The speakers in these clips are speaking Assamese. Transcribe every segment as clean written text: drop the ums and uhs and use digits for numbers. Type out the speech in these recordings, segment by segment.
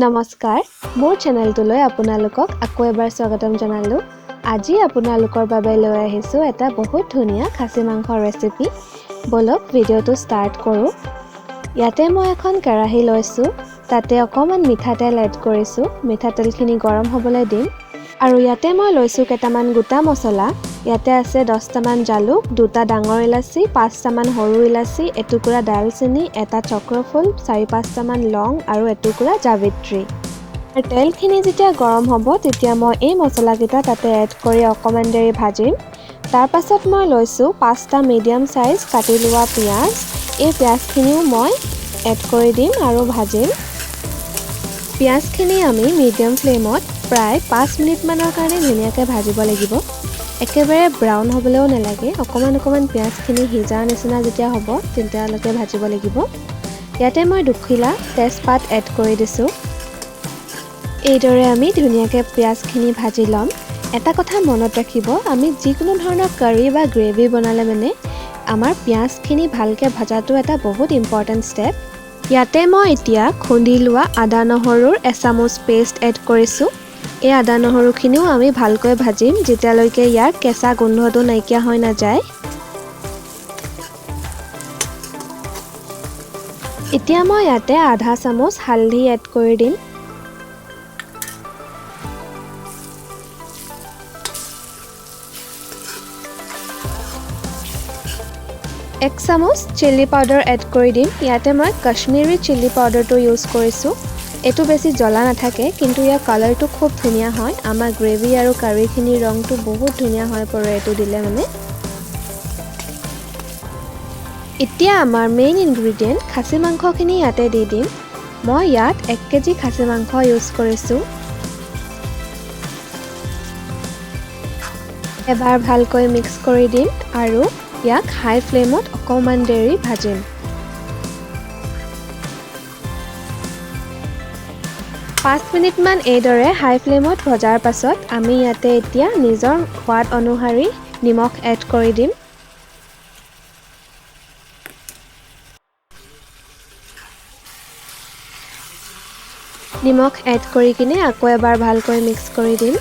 নমস্কাৰ মোৰ চেনেলটোলৈ আপোনালোকক আকৌ এবাৰ স্বাগতম জনালোঁ। আজি আপোনালোকৰ বাবে লৈ আহিছোঁ এটা বহুত ধুনীয়া খাচী মাংসৰ ৰেচিপি। বলক ভিডিঅ'টো ষ্টাৰ্ট কৰোঁ। ইয়াতে মই এখন কেৰাহী লৈছোঁ, তাতে অকণমান মিঠাতেল এড কৰিছোঁ। মিঠাতেলখিনি গৰম হ'বলৈ দিম আৰু ইয়াতে মই লৈছোঁ কেইটামান গোটা মছলা। ইয়াতে আছে 10টামান জালুক, 2টা ডাঙৰ ইলাচি, 5টামান সৰু ইলাচি, এটুকুৰা দালচেনি, এটা চক্ৰফুল, 4-5টামান লং আৰু এটুকুৰা জাবিত্ৰী। তেলখিনি যেতিয়া গৰম হ'ব তেতিয়া মই এই মছলাকেইটা তাতে এড কৰি অকণমান দেৰি ভাজিম। তাৰ পাছত মই লৈছোঁ 5টা মিডিয়াম সাইজ কাটি লোৱা পিঁয়াজ। এই পিঁয়াজখিনিও মই এড কৰি দিম আৰু ভাজিম। পিঁয়াজখিনি আমি মিডিয়াম ফ্লেমত প্ৰায় 5 মিনিটমানৰ কাৰণে ধুনীয়াকৈ ভাজিব লাগিব। একেবাৰে ব্ৰাউন হ'বলৈও নালাগে, অকণমান পিঁয়াজখিনি সিজাৰ নিচিনা যেতিয়া হ'ব তেতিয়ালৈকে ভাজিব লাগিব। ইয়াতে মই 2 খিলা তেজপাত এড কৰি দিছোঁ। এইদৰে আমি ধুনীয়াকৈ পিঁয়াজখিনি ভাজি ল'ম। এটা কথা মনত ৰাখিব, আমি যিকোনো ধৰণৰ কাৰী বা গ্ৰেভি বনালে মানে আমাৰ পিঁয়াজখিনি ভালকৈ ভাজাটো এটা বহুত ইম্পৰ্টেণ্ট ষ্টেপ। ইয়াতে মই এতিয়া খুন্দি লোৱা আদা নহৰুৰ এচামুচ পেষ্ট এড কৰিছোঁ। এই আদা নহৰুখিনিও আমি ভালকৈ ভাজিম যেতিয়ালৈকে ইয়াৰ কেঁচা গোন্ধটো নাইকিয়া হৈ নাযায়। এতিয়া মই ইয়াতে আধা চামুচ হালধি এড কৰি দিম। 1 চামুচ চিলি পাউডাৰ এড কৰি দিম। ইয়াতে মই কাশ্মীৰী চিলি পাউডাৰটো ইউজ কৰিছোঁ। এইটো বেছি জ্বলা নাথাকে, কিন্তু ইয়াৰ কালাৰটো খুব ধুনীয়া হয়। আমাৰ গ্ৰেভি আৰু কাৰীখিনিৰ ৰংটো বহুত ধুনীয়া হৈ পৰে এইটো দিলে মানে। এতিয়া আমাৰ মেইন ইনগ্ৰিডিয়েণ্ট খাচী মাংসখিনি ইয়াতে দি দিম। মই ইয়াত 1 কেজি খাচী মাংস ইউজ কৰিছোঁ। এবাৰ ভালকৈ মিক্স কৰি দিম আৰু ইয়াক হাই ফ্লেমত অকণমান দেৰি ভাজিম। 5 মিনিটমান এইদৰে হাই ফ্লেমত ভজাৰ পাছত আমি ইয়াতে এতিয়া নিজৰ সোৱাদ অনুসৰি নিমখ এড কৰি দিম। নিমখ এড কৰি কিনে আকৌ এবাৰ ভালকৈ মিক্স কৰি দিম।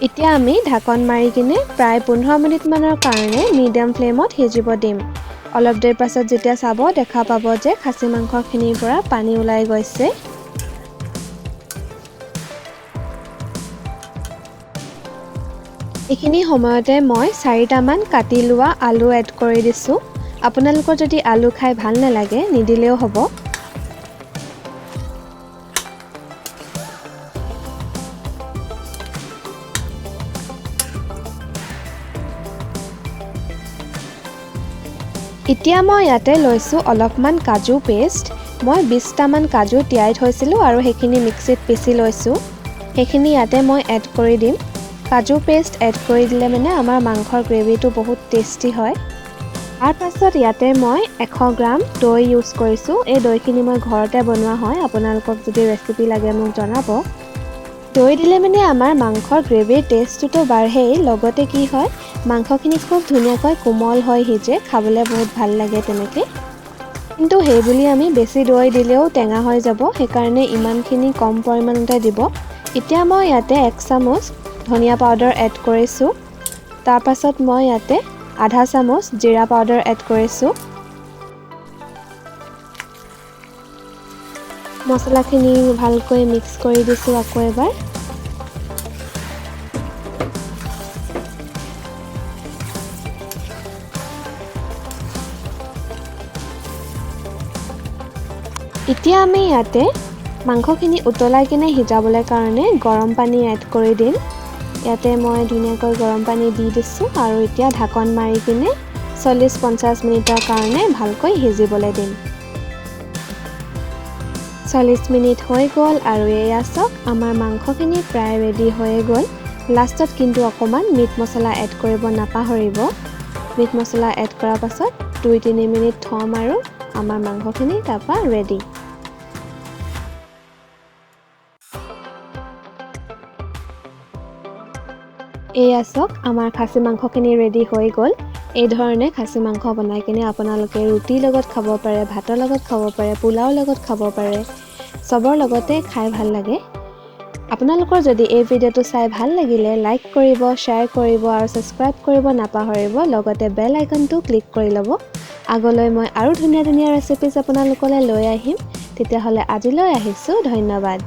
এতিয়া আমি ঢাকন মাৰি কিনে প্ৰায় 15 মিনিটমানৰ কাৰণে মিডিয়াম ফ্লেমত সিজিব দিম। অলপ দেৰি পাছত যেতিয়া চাব দেখা পাব যে খাচী মাংসখিনিৰ পৰা পানী ওলাই গৈছে। এইখিনি সময়তে মই 4টামান কাটি লোৱা আলু এড কৰি দিছোঁ। আপোনালোকৰ যদি আলু খাই ভাল নালাগে নিদিলেও হ'ব। এতিয়া মই ইয়াতে লৈছোঁ অলপমান কাজু পেষ্ট। মই 20টামান কাজু তিয়াই থৈছিলোঁ আৰু সেইখিনি মিক্সিত পিচি লৈছোঁ। সেইখিনি ইয়াতে মই এড কৰি দিম। কাজু পেষ্ট এড কৰি দিলে মানে আমাৰ মাংসৰ গ্ৰেভিটো বহুত টেষ্টি হয়। তাৰ পাছত ইয়াতে মই 100 গ্ৰাম দৈ ইউজ কৰিছোঁ। এই দৈখিনি মই ঘৰতে বনোৱা হয়। আপোনালোকক যদি ৰেচিপি লাগে মোক জনাব। দৈ দিলে মানে আমাৰ মাংসৰ গ্ৰেভিৰ টেষ্টটোতো বাঢ়েই, লগতে কি হয় মাংসখিনি খুব ধুনীয়াকৈ কোমল হৈ সিজে, খাবলৈ বহুত ভাল লাগে তেনেকৈ। কিন্তু সেইবুলি আমি বেছি দৈ দিলেও টেঙা হৈ যাব, সেইকাৰণে ইমানখিনি কম পৰিমাণতে দিব। এতিয়া মই ইয়াতে 1 চামুচ ধনিয়া পাউডাৰ এড কৰিছোঁ। তাৰ পাছত মই ইয়াতে আধা চামুচ জিৰা পাউডাৰ এড কৰিছোঁ। মছলাখিনি ভালকৈ মিক্স কৰি দিছোঁ আকৌ এবাৰ। এতিয়া আমি ইয়াতে মাংসখিনি উতলাই কিনে সিজাবলৈ কাৰণে গৰম পানী এড কৰি দিম। ইয়াতে মই ধুনীয়াকৈ গৰম পানী দি দিছোঁ আৰু এতিয়া ঢাকন মাৰি কিনে 40-50 মিনিটৰ কাৰণে ভালকৈ সিজিবলৈ দিম। 40 মিনিট হৈ গ'ল আৰু এয়া চাওক আমাৰ মাংসখিনি প্ৰায় ৰেডি হৈয়ে গ'ল। লাষ্টত কিন্তু অকণমান মিট মছলা এড কৰিব নাপাহৰিব। মিট মছলা এড কৰাৰ পাছত 2-3 মিনিট থ'ম আৰু আমাৰ মাংসখিনি তাৰপৰা ৰেডি। এয়া চাওক আমাৰ খাচী মাংসখিনি ৰেডি হৈ গ'ল। এই ধৰণে খাচী মাংস বনাই কিনে আপোনালোকে ৰুটিৰ লগত খাব পাৰে, ভাতৰ লগত খাব পাৰে, পোলাওৰ লগত খাব পাৰে, চবৰ লগতে খাই ভাল লাগে। আপোনালোকৰ যদি এই ভিডিঅ'টো চাই ভাল লাগিলে লাইক কৰিব, শ্বেয়াৰ কৰিব আৰু ছাবস্ক্ৰাইব কৰিব নাপাহৰিব। লগতে বেল আইকনটো ক্লিক কৰি ল'ব। আগলৈ মই আৰু ধুনীয়া ধুনীয়া ৰেচিপিজ আপোনালোকলৈ লৈ আহিম। তেতিয়াহ'লে আজিলৈ আহিছোঁ, ধন্যবাদ।